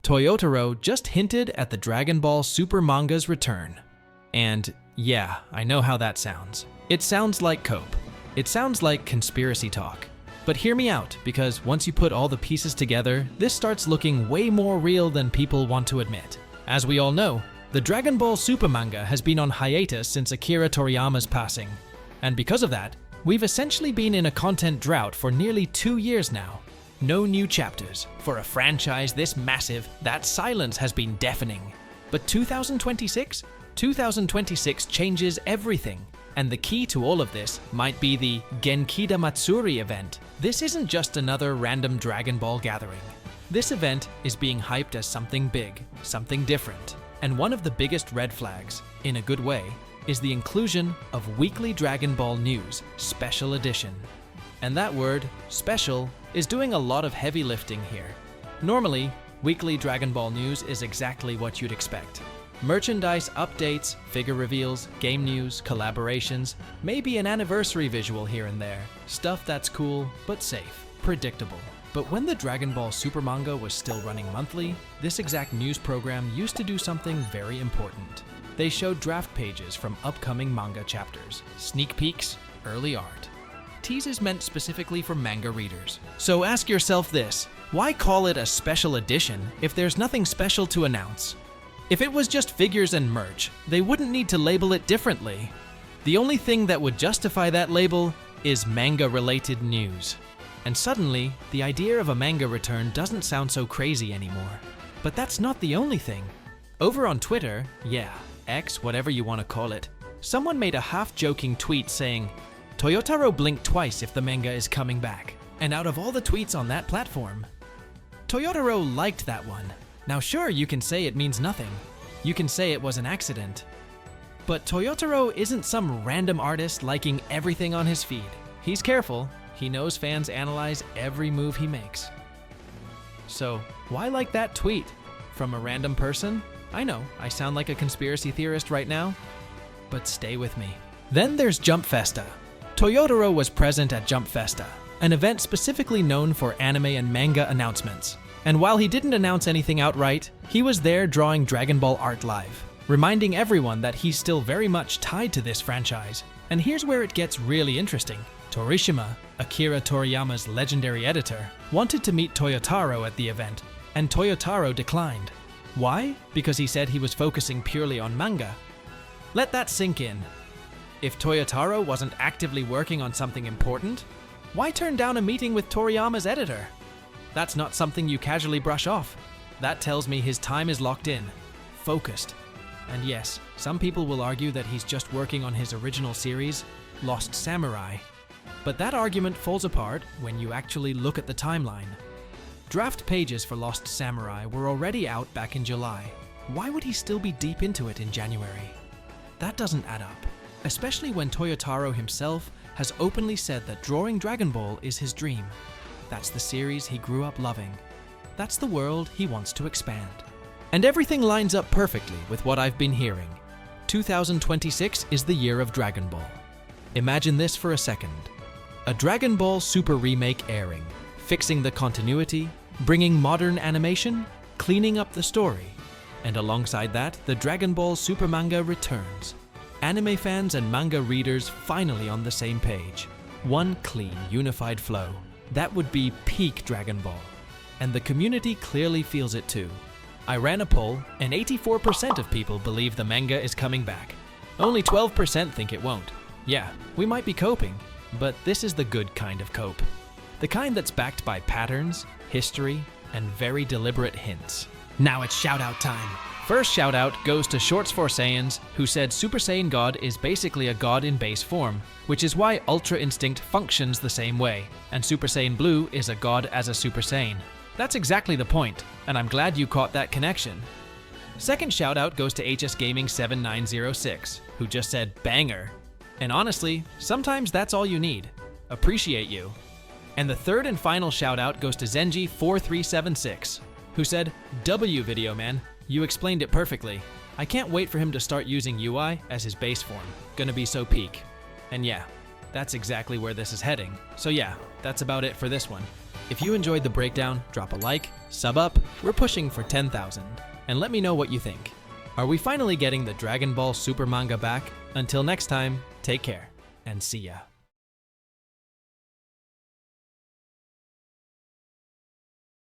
Toyotaro just hinted at the Dragon Ball Super manga's return. And yeah, I know how that sounds. It sounds like cope. It sounds like conspiracy talk. But hear me out, because once you put all the pieces together, this starts looking way more real than people want to admit. As we all know, the Dragon Ball Super manga has been on hiatus since Akira Toriyama's passing. And because of that, we've essentially been in a content drought for nearly 2 years now. No new chapters. For a franchise this massive, that silence has been deafening. But 2026? 2026 changes everything. And the key to all of this might be the Genkida Matsuri event. This isn't just another random Dragon Ball gathering. This event is being hyped as something big, something different. And one of the biggest red flags, in a good way, is the inclusion of weekly Dragon Ball news, special edition. And that word, special, is doing a lot of heavy lifting here. Normally, weekly Dragon Ball news is exactly what you'd expect. Merchandise updates, figure reveals, game news, collaborations, maybe an anniversary visual here and there. Stuff that's cool, but safe, predictable. But when the Dragon Ball Super manga was still running monthly, this exact news program used to do something very important. They showed draft pages from upcoming manga chapters, sneak peeks, early art. Teases meant specifically for manga readers. So ask yourself this, why call it a special edition if there's nothing special to announce? If it was just figures and merch, they wouldn't need to label it differently. The only thing that would justify that label is manga-related news. And suddenly, the idea of a manga return doesn't sound so crazy anymore. But that's not the only thing. Over on Twitter, yeah, X, whatever you want to call it, someone made a half-joking tweet saying, Toyotaro blinked twice if the manga is coming back. And out of all the tweets on that platform, Toyotaro liked that one. Now sure, you can say it means nothing. You can say it was an accident. But Toyotaro isn't some random artist liking everything on his feed. He's careful. He knows fans analyze every move he makes. So, why like that tweet? From a random person? I know, I sound like a conspiracy theorist right now, but stay with me. Then there's Jump Festa. Toyotaro was present at Jump Festa, an event specifically known for anime and manga announcements. And while he didn't announce anything outright, he was there drawing Dragon Ball art live, reminding everyone that he's still very much tied to this franchise. And here's where it gets really interesting. Torishima, Akira Toriyama's legendary editor, wanted to meet Toyotaro at the event, and Toyotaro declined. Why? Because he said he was focusing purely on manga. Let that sink in. If Toyotaro wasn't actively working on something important, why turn down a meeting with Toriyama's editor? That's not something you casually brush off. That tells me his time is locked in, focused. And yes, some people will argue that he's just working on his original series, Lost Samurai. But that argument falls apart when you actually look at the timeline. Draft pages for Lost Samurai were already out back in July. Why would he still be deep into it in January? That doesn't add up, especially when Toyotaro himself has openly said that drawing Dragon Ball is his dream. That's the series he grew up loving. That's the world he wants to expand. And everything lines up perfectly with what I've been hearing. 2026 is the year of Dragon Ball. Imagine this for a second. A Dragon Ball Super remake airing, fixing the continuity, bringing modern animation, cleaning up the story. And alongside that, the Dragon Ball Super manga returns. Anime fans and manga readers finally on the same page. One clean, unified flow. That would be peak Dragon Ball. And the community clearly feels it too. I ran a poll, and 84% of people believe the manga is coming back. Only 12% think it won't. Yeah, we might be coping, but this is the good kind of cope. The kind that's backed by patterns, history, and very deliberate hints. Now it's shout-out time. First shout-out goes to Shorts for Saiyans, who said Super Saiyan God is basically a god in base form, which is why Ultra Instinct functions the same way, and Super Saiyan Blue is a god as a Super Saiyan. That's exactly the point, and I'm glad you caught that connection. Second shout-out goes to HS Gaming 7906, who just said banger. And honestly, sometimes that's all you need. Appreciate you. And the third and final shout-out goes to Zenji 4376, who said, W video man, you explained it perfectly. I can't wait for him to start using UI as his base form. Gonna be so peak. And yeah, that's exactly where this is heading. So yeah, that's about it for this one. If you enjoyed the breakdown, drop a like, sub up, we're pushing for 10,000, and let me know what you think. Are we finally getting the Dragon Ball Super manga back? Until next time, take care, and see ya.